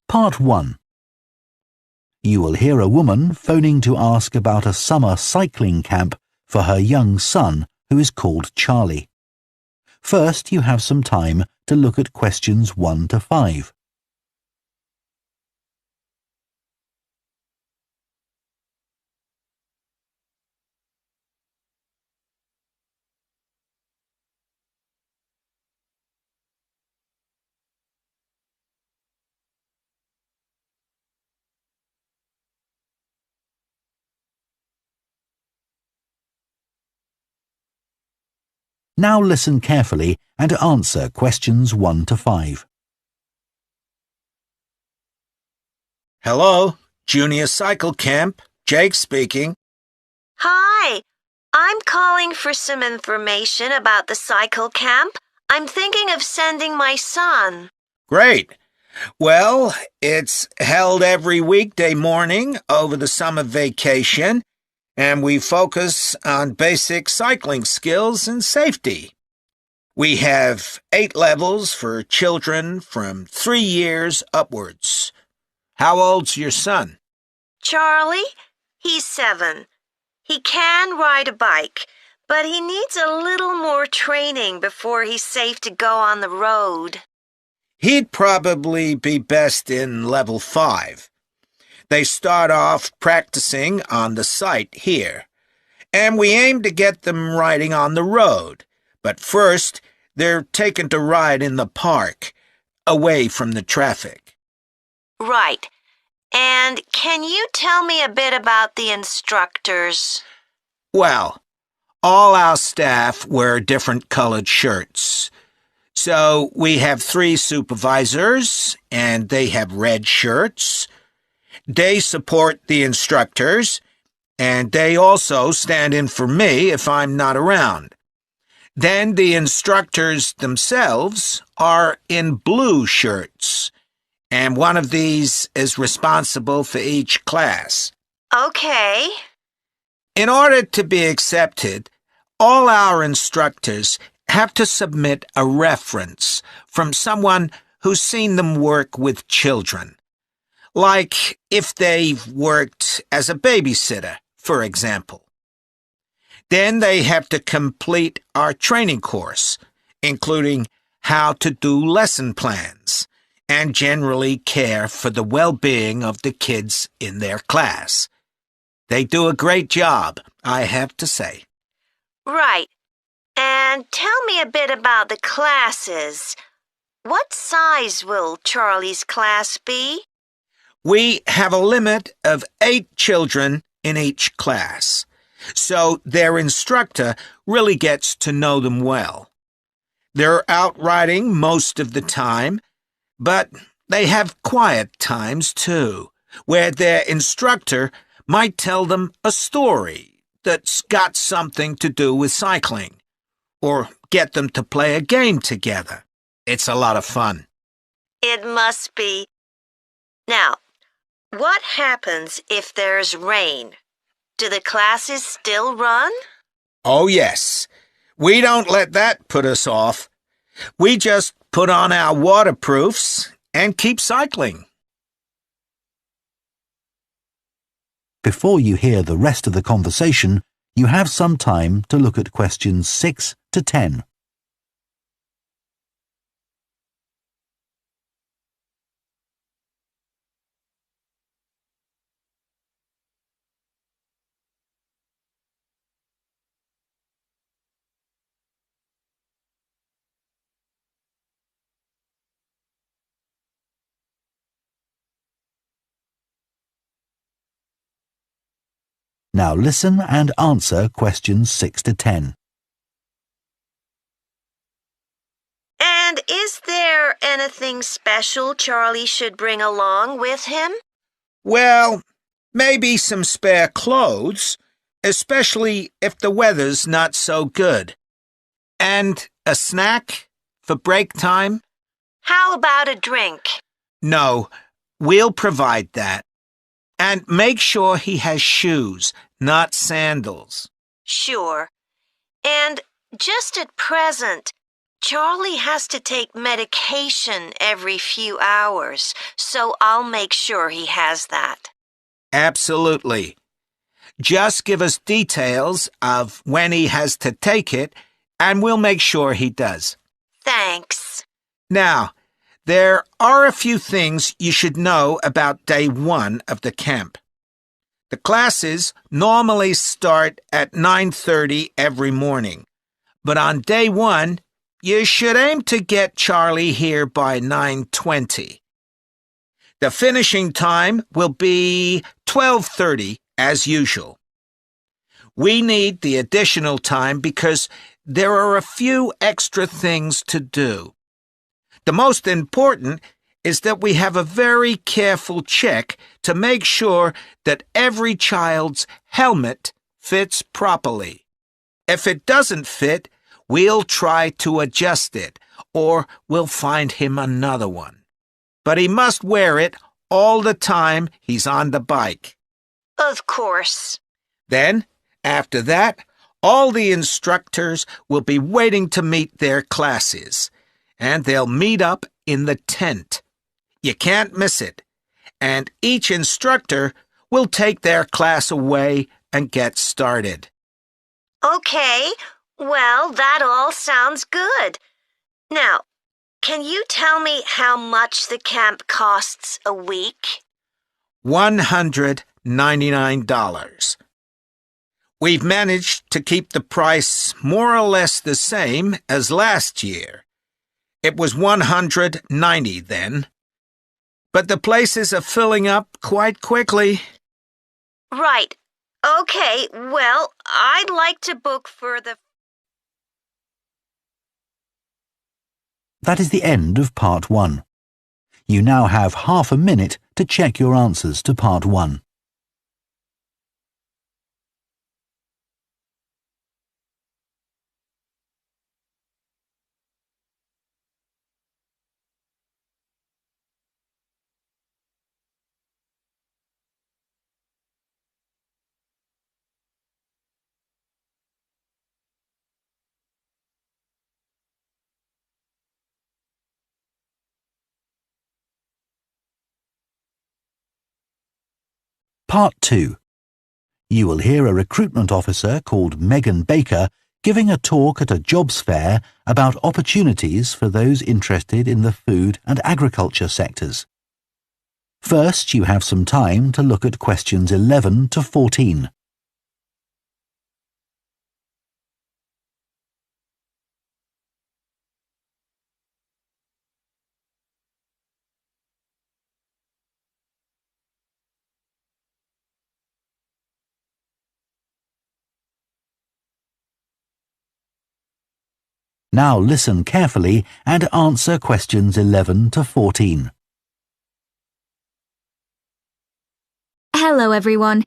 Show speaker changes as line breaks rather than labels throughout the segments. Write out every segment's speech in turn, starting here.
Part 1. You will hear a woman phoning to ask about a summer cycling camp for her young son, who is called Charlie. First, you have some time to look at questions 1 to 5. Now listen carefully and answer questions 1 to 5.
Hello, Junior Cycle Camp. Jake speaking.
Hi, I'm calling for some information about the cycle camp. I'm thinking of sending my son.
Great. Well, it's held every weekday morning over the summer vacation, and we focus on basic cycling skills and safety. We have 8 levels for children from 3 years upwards. How old's your son?
Charlie? He's 7. He can ride a bike, but he needs a little more training before he's safe to go on the road.
He'd probably be best in level 5. They start off practicing on the site here, and we aim to get them riding on the road. But first, they're taken to ride in the park, away from the traffic.
Right. And can you tell me a bit about the instructors?
Well, all our staff wear different colored shirts. So we have 3 supervisors, and they have red shirts. They support the instructors, and they also stand in for me if I'm not around. Then the instructors themselves are in blue shirts, and one of these is responsible for each class.
Okay.
In order to be accepted, all our instructors have to submit a reference from someone who's seen them work with children. Like if they've worked as a babysitter, for example. Then they have to complete our training course, including how to do lesson plans and generally care for the well-being of the kids in their class. They do a great job, I have to say.
Right. And tell me a bit about the classes. What size will Charlie's class be?
We have a limit of 8 children in each class, so their instructor really gets to know them well. They're out riding most of the time, but they have quiet times too, where their instructor might tell them a story that's got something to do with cycling, or get them to play a game together. It's a lot of fun.
It must be. Now, what happens if there's rain? Do the classes still run?
Oh, yes. We don't let that put us off. We just put on our waterproofs and keep cycling.
Before you hear the rest of the conversation, you have some time to look at questions 6 to 10. Now listen and answer questions 6 to 10.
And is there anything special Charlie should bring along with him?
Well, maybe some spare clothes, especially if the weather's not so good. And a snack for break time?
How about a drink?
No, we'll provide that. And make sure he has shoes, not sandals.
Sure. And just at present, Charlie has to take medication every few hours, so I'll make sure he has that.
Absolutely. Just give us details of when he has to take it, and we'll make sure he does.
Thanks.
Now, there are a few things you should know about day 1 of the camp. The classes normally start at 9:30 every morning, but on day 1, you should aim to get Charlie here by 9:20. The finishing time will be 12:30 as usual. We need the additional time because there are a few extra things to do. The most important is that we have a very careful check to make sure that every child's helmet fits properly. If it doesn't fit, we'll try to adjust it, or we'll find him another one. But he must wear it all the time he's on the bike.
Of course.
Then, after that, all the instructors will be waiting to meet their classes, and they'll meet up in the tent. You can't miss it, and each instructor will take their class away and get started.
Okay, well, that all sounds good. Now, can you tell me how much the camp costs a week?
$199. We've managed to keep the price more or less the same as last year. It was $190 then. But the places are filling up quite quickly.
Right. Okay, well, I'd like to book for the...
That is the end of part 1. You now have half a minute to check your answers to part 1. Part 2. You will hear a recruitment officer called Megan Baker giving a talk at a jobs fair about opportunities for those interested in the food and agriculture sectors. First, you have some time to look at questions 11 to 14. Now listen carefully and answer questions 11 to 14.
Hello everyone,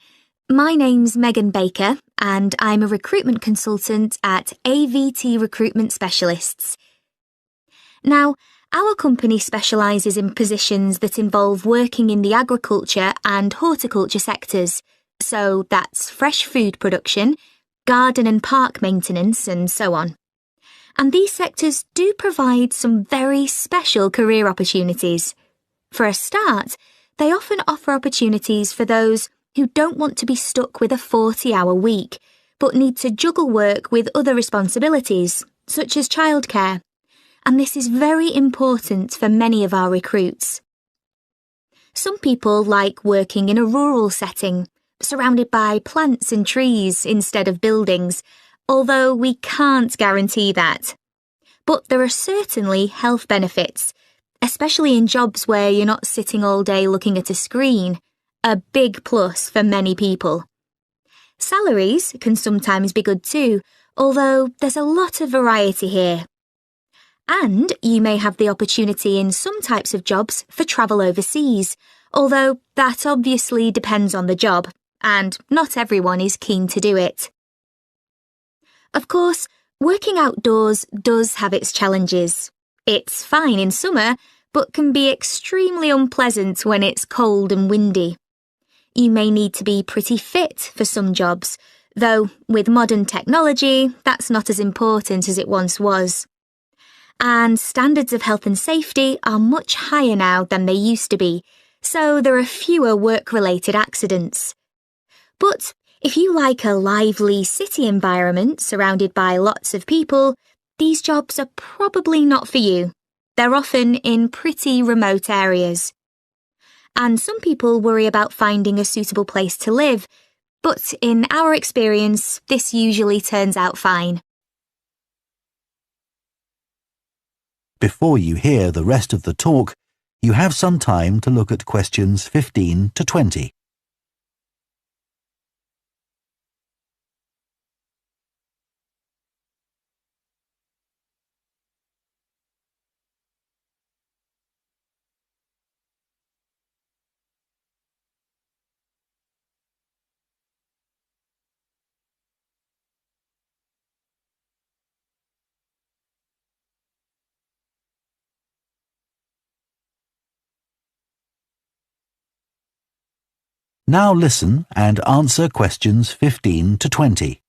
my name's Megan Baker and I'm a recruitment consultant at AVT Recruitment Specialists. Now, our company specialises in positions that involve working in the agriculture and horticulture sectors, so that's fresh food production, garden and park maintenance and so on. And these sectors do provide some very special career opportunities. For a start, they often offer opportunities for those who don't want to be stuck with a 40-hour week, but need to juggle work with other responsibilities, such as childcare. And this is very important for many of our recruits. Some people like working in a rural setting, surrounded by plants and trees instead of buildings, although we can't guarantee that. But there are certainly health benefits, especially in jobs where you're not sitting all day looking at a screen, a big plus for many people. Salaries can sometimes be good too, although there's a lot of variety here. And you may have the opportunity in some types of jobs for travel overseas, although that obviously depends on the job, and not everyone is keen to do it. Of course, working outdoors does have its challenges. It's fine in summer, but can be extremely unpleasant when it's cold and windy. You may need to be pretty fit for some jobs, though with modern technology, that's not as important as it once was. And standards of health and safety are much higher now than they used to be, so there are fewer work-related accidents. But if you like a lively city environment surrounded by lots of people, these jobs are probably not for you. They're often in pretty remote areas. And some people worry about finding a suitable place to live, but in our experience, this usually turns out fine.
Before you hear the rest of the talk, you have some time to look at questions 15 to 20. Now listen and answer questions 15 to 20.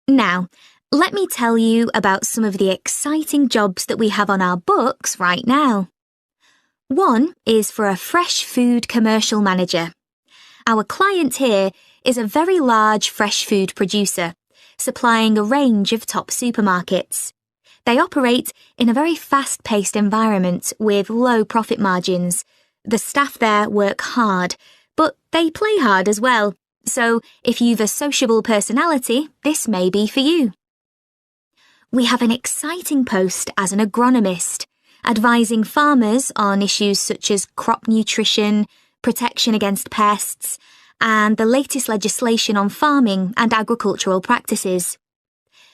Now, let me tell you about some of the exciting jobs that we have on our books right now. One is for a fresh food commercial manager. Our client here is a very large fresh food producer, supplying a range of top supermarkets. They operate in a very fast-paced environment with low profit margins. The staff there work hard, but they play hard as well. So if you've a sociable personality, this may be for you. We have an exciting post as an agronomist, advising farmers on issues such as crop nutrition, protection against pests, and the latest legislation on farming and agricultural practices.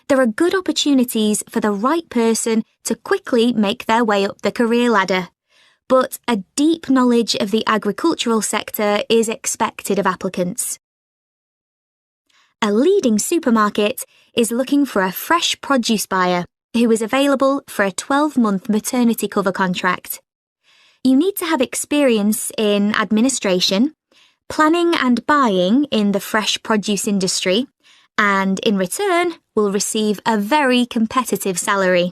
There are good opportunities for the right person to quickly make their way up the career ladder, but a deep knowledge of the agricultural sector is expected of applicants. A leading supermarket is looking for a fresh produce buyer who is available for a 12-month maternity cover contract. You need to have experience in administration, planning and buying in the fresh produce industry, and in return will receive a very competitive salary.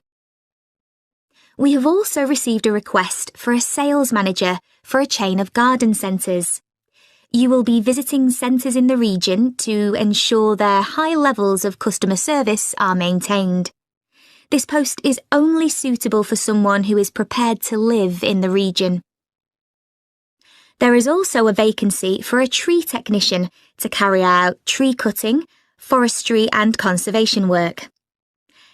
We have also received a request for a sales manager for a chain of garden centres. You will be visiting centres in the region to ensure their high levels of customer service are maintained. This post is only suitable for someone who is prepared to live in the region. There is also a vacancy for a tree technician to carry out tree cutting, forestry and conservation work.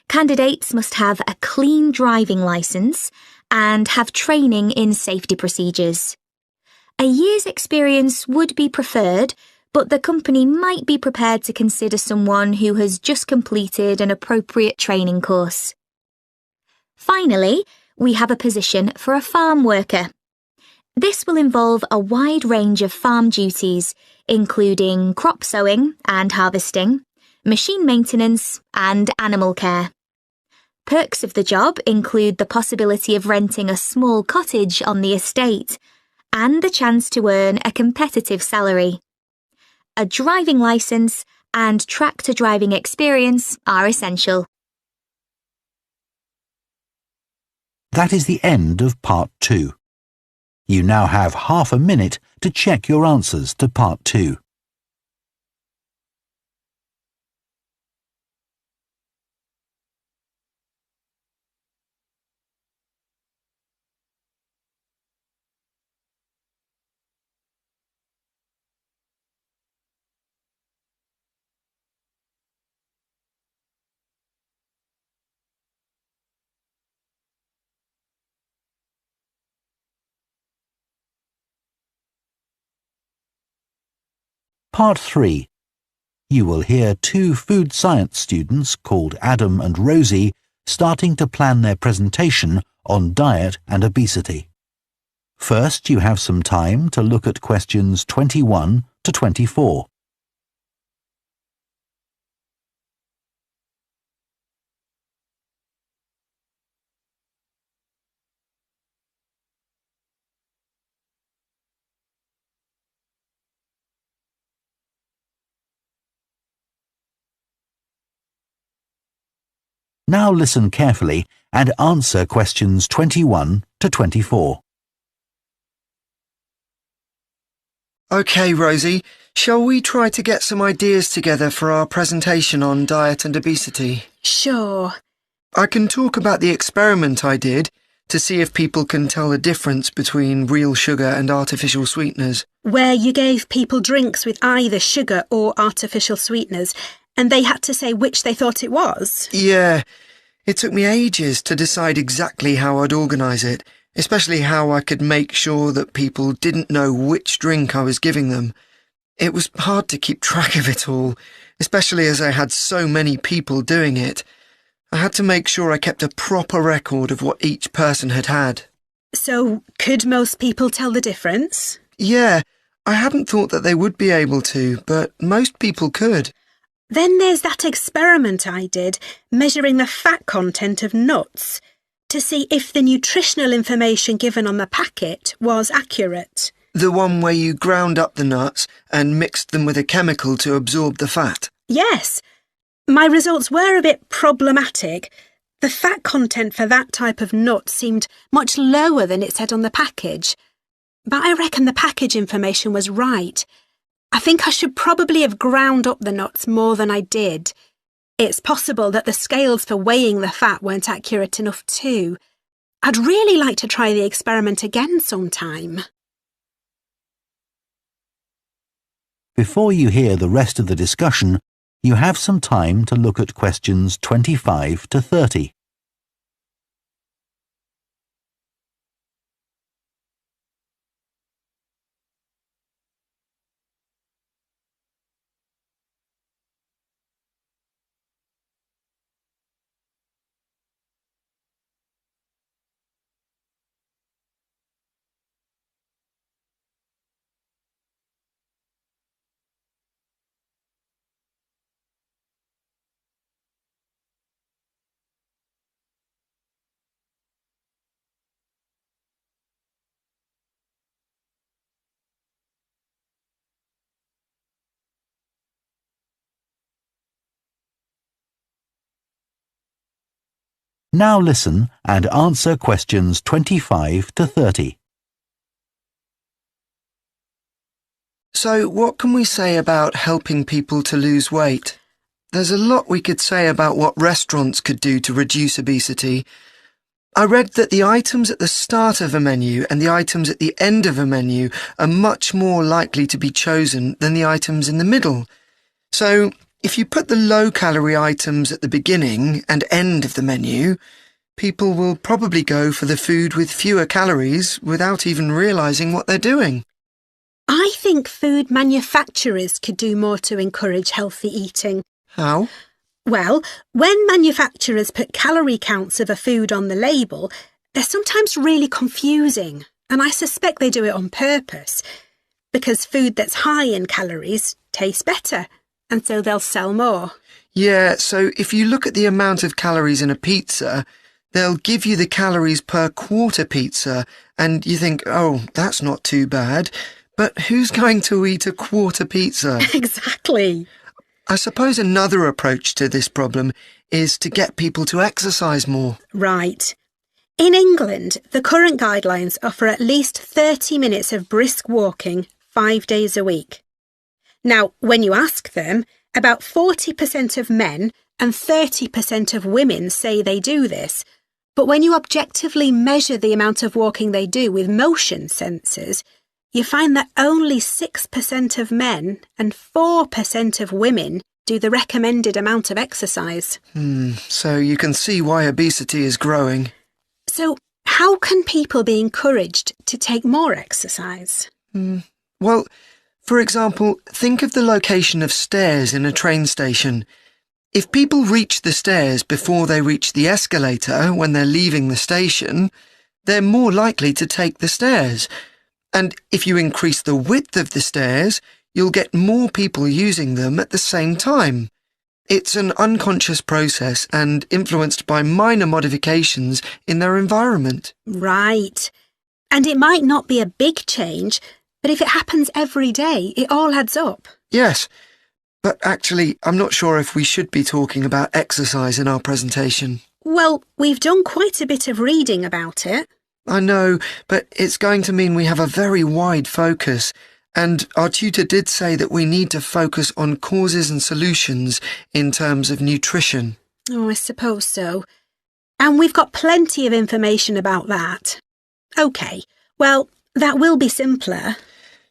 Candidates must have a clean driving licence and have training in safety procedures. A year's experience would be preferred, but the company might be prepared to consider someone who has just completed an appropriate training course. Finally, we have a position for a farm worker. This will involve a wide range of farm duties, including crop sowing and harvesting, machine maintenance, and animal care. Perks of the job include the possibility of renting a small cottage on the estate and the chance to earn a competitive salary. A driving licence and tractor driving experience are essential.
That is the end of Part 2. You now have half a minute to check your answers to Part 2. Part 3. You will hear two food science students called Adam and Rosie starting to plan their presentation on diet and obesity. First, you have some time to look at questions 21 to 24. Now listen carefully and answer questions 21 to 24.
OK, Rosie, shall we try to get some ideas together for our presentation on diet and obesity?
Sure.
I can talk about the experiment I did to see if people can tell the difference between real sugar and artificial sweeteners.
Where you gave people drinks with either sugar or artificial sweeteners, and they had to say which they thought it was?
Yeah, it took me ages to decide exactly how I'd organise it, especially how I could make sure that people didn't know which drink I was giving them. It was hard to keep track of it all, especially as I had so many people doing it. I had to make sure I kept a proper record of what each person had had.
So, could most people tell the difference?
Yeah, I hadn't thought that they would be able to, but most people could.
Then there's that experiment I did, measuring the fat content of nuts, to see if the nutritional information given on the packet was accurate.
The one where you ground up the nuts and mixed them with a chemical to absorb the fat?
Yes. My results were a bit problematic. The fat content for that type of nut seemed much lower than it said on the package. But I reckon the package information was right. I think I should probably have ground up the nuts more than I did. It's possible that the scales for weighing the fat weren't accurate enough too. I'd really like to try the experiment again sometime.
Before you hear the rest of the discussion, you have some time to look at questions 25 to 30. Now listen and answer questions 25 to 30.
So, what can we say about helping people to lose weight? There's a lot we could say about what restaurants could do to reduce obesity. I read that the items at the start of a menu and the items at the end of a menu are much more likely to be chosen than the items in the middle. So, if you put the low-calorie items at the beginning and end of the menu, people will probably go for the food with fewer calories without even realising what they're doing.
I think food manufacturers could do more to encourage healthy eating.
How?
Well, when manufacturers put calorie counts of a food on the label, they're sometimes really confusing, and I suspect they do it on purpose, because food that's high in calories tastes better, and so they'll sell more.
Yeah, so if you look at the amount of calories in a pizza, they'll give you the calories per quarter pizza, and you think, oh, that's not too bad. But who's going to eat a quarter pizza?
Exactly.
I suppose another approach to this problem is to get people to exercise more.
Right. In England, the current guidelines offer at least 30 minutes of brisk walking 5 days a week. Now, when you ask them, about 40% of men and 30% of women say they do this. But when you objectively measure the amount of walking they do with motion sensors, you find that only 6% of men and 4% of women do the recommended amount of exercise.
So you can see why obesity is growing.
So how can people be encouraged to take more exercise?
Well, for example, think of the location of stairs in a train station. If people reach the stairs before they reach the escalator when they're leaving the station, they're more likely to take the stairs. And if you increase the width of the stairs, you'll get more people using them at the same time. It's an unconscious process and influenced by minor modifications in their environment.
Right. And it might not be a big change, but if it happens every day, it all adds up.
Yes, But actually, I'm not sure if we should be talking about exercise in our presentation.
Well, we've done quite a bit of reading about it.
I know, but it's going to mean we have a very wide focus. And our tutor did say that we need to focus on causes and solutions in terms of nutrition.
Oh, I suppose so. And we've got plenty of information about that. OK, well, that will be simpler.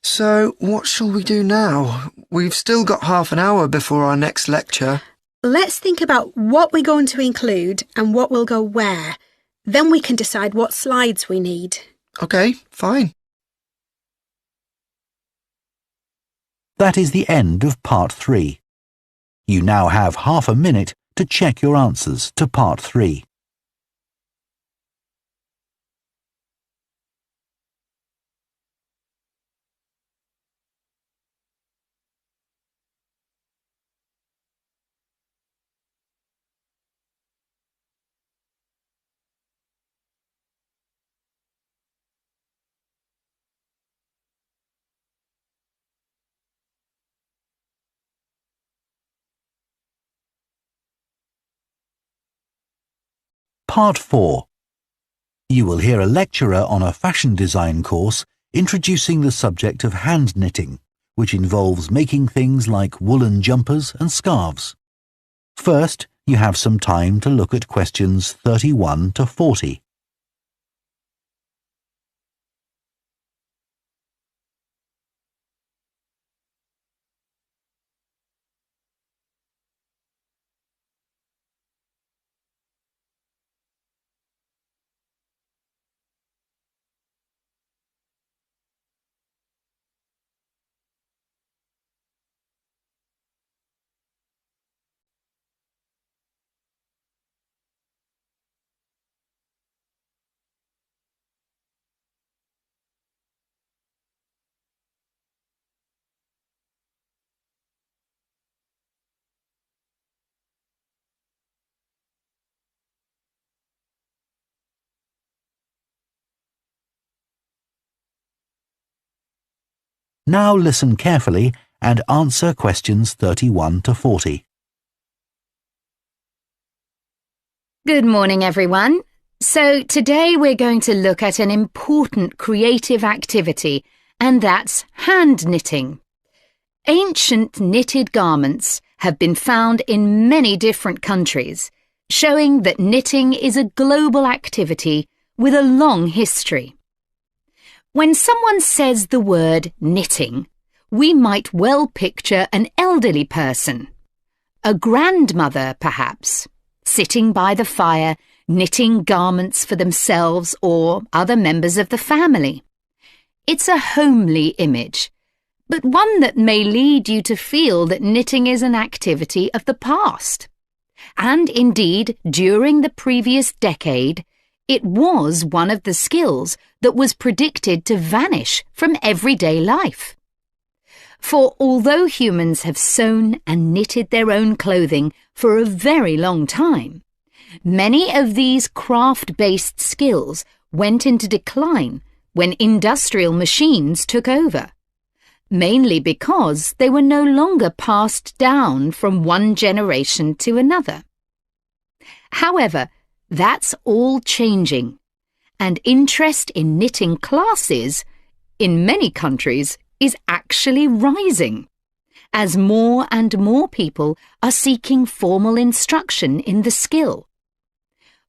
So, what shall we do now? We've still got half an hour before our next lecture.
Let's think about what we're going to include and what will go where. Then we can decide what slides we need.
OK, fine.
That is the end of Part 3. You now have half a minute to check your answers to Part 3. Part 4. You will hear a lecturer on a fashion design course introducing the subject of hand knitting, which involves making things like woolen jumpers and scarves. First, you have some time to look at questions 31 to 40. Now listen carefully and answer questions 31 to 40.
Good morning, everyone. So today we're going to look at an important creative activity, and that's hand knitting. Ancient knitted garments have been found in many different countries, showing that knitting is a global activity with a long history. When someone says the word knitting, we might well picture an elderly person, a grandmother perhaps, sitting by the fire, knitting garments for themselves or other members of the family. It's a homely image, but one that may lead you to feel that knitting is an activity of the past. And indeed, during the previous decade, it was one of the skills that was predicted to vanish from everyday life. For although humans have sewn and knitted their own clothing for a very long time, many of these craft-based skills went into decline when industrial machines took over, mainly because they were no longer passed down from one generation to another. However, that's all changing, and interest in knitting classes, in many countries, is actually rising, as more and more people are seeking formal instruction in the skill.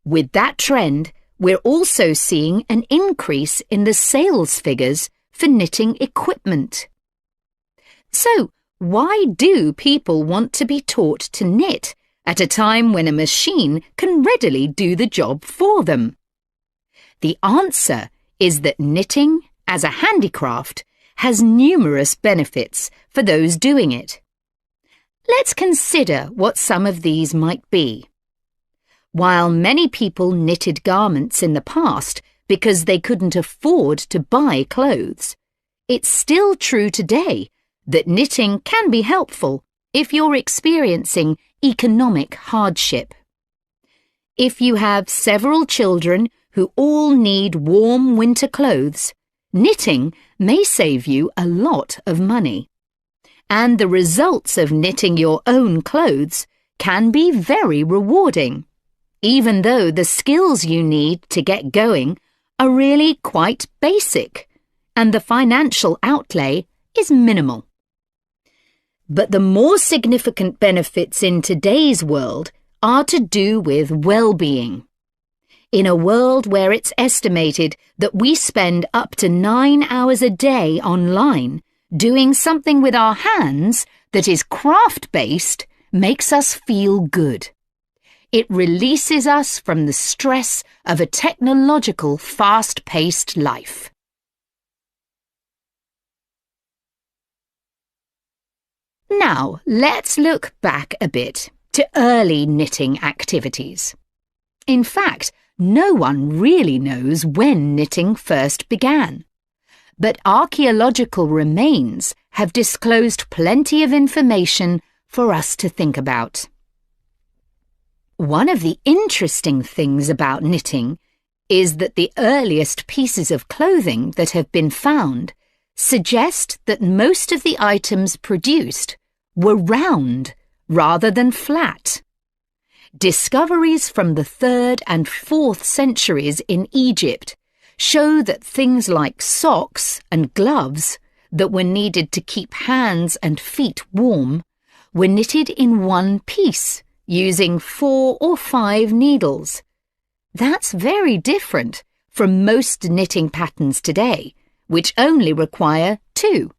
With that trend, we're also seeing an increase in the sales figures for knitting equipment. So, why do people want to be taught to knit at a time when a machine can readily do the job for them? The answer is that knitting, as a handicraft, has numerous benefits for those doing it. Let's consider what some of these might be. While many people knitted garments in the past because they couldn't afford to buy clothes, it's still true today that knitting can be helpful if you're experiencing economic hardship. If you have several children who all need warm winter clothes, knitting may save you a lot of money. and the results of knitting your own clothes can be very rewarding, even though the skills you need to get going are really quite basic and the financial outlay is minimal. But the more significant benefits in today's world are to do with well-being. In a world where it's estimated that we spend up to 9 hours a day online, doing something with our hands that is craft-based makes us feel good. It releases us from the stress of a technological, fast-paced life. Now, let's look back a bit to early knitting activities. In fact, no one really knows when knitting first began. But archaeological remains have disclosed plenty of information for us to think about. One of the interesting things about knitting is that the earliest pieces of clothing that have been found suggest that most of the items produced were round rather than flat. Discoveries from the 3rd and 4th centuries in Egypt show that things like socks and gloves that were needed to keep hands and feet warm were knitted in one piece using 4 or 5 needles. That's very different from most knitting patterns today, which only require 2.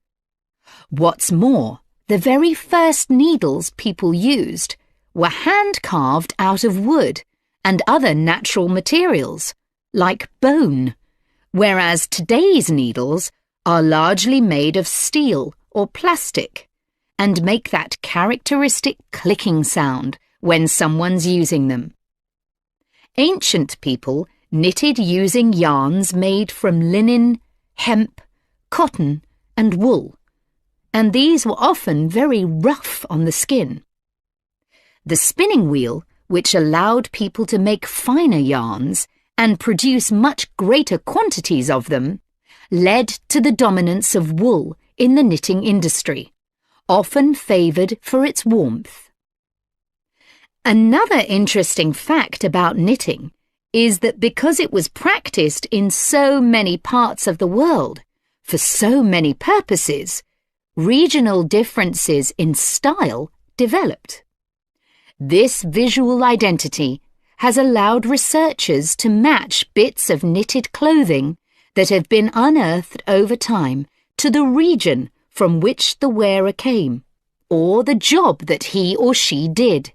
What's more, the very first needles people used were hand-carved out of wood and other natural materials, like bone, whereas today's needles are largely made of steel or plastic and make that characteristic clicking sound when someone's using them. Ancient people knitted using yarns made from linen, hemp, cotton, and wool, and these were often very rough on the skin. The spinning wheel, which allowed people to make finer yarns and produce much greater quantities of them, led to the dominance of wool in the knitting industry, often favoured for its warmth. Another interesting fact about knitting is that because it was practiced in so many parts of the world, for so many purposes, regional differences in style developed. This visual identity has allowed researchers to match bits of knitted clothing that have been unearthed over time to the region from which the wearer came, or the job that he or she did.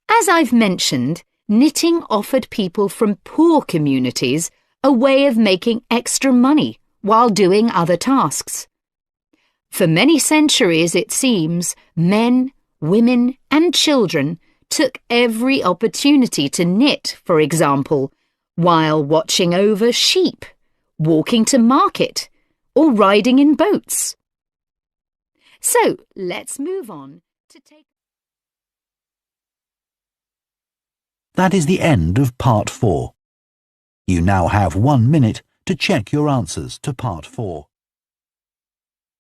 As I've mentioned, knitting offered people from poor communities a way of making extra money while doing other tasks. For many centuries, it seems, men, women, and children took every opportunity to knit, for example, while watching over sheep, walking to market, or riding in boats. So, let's move on to take...
That is the end of Part 4. You now have 1 minute to check your answers to Part 4.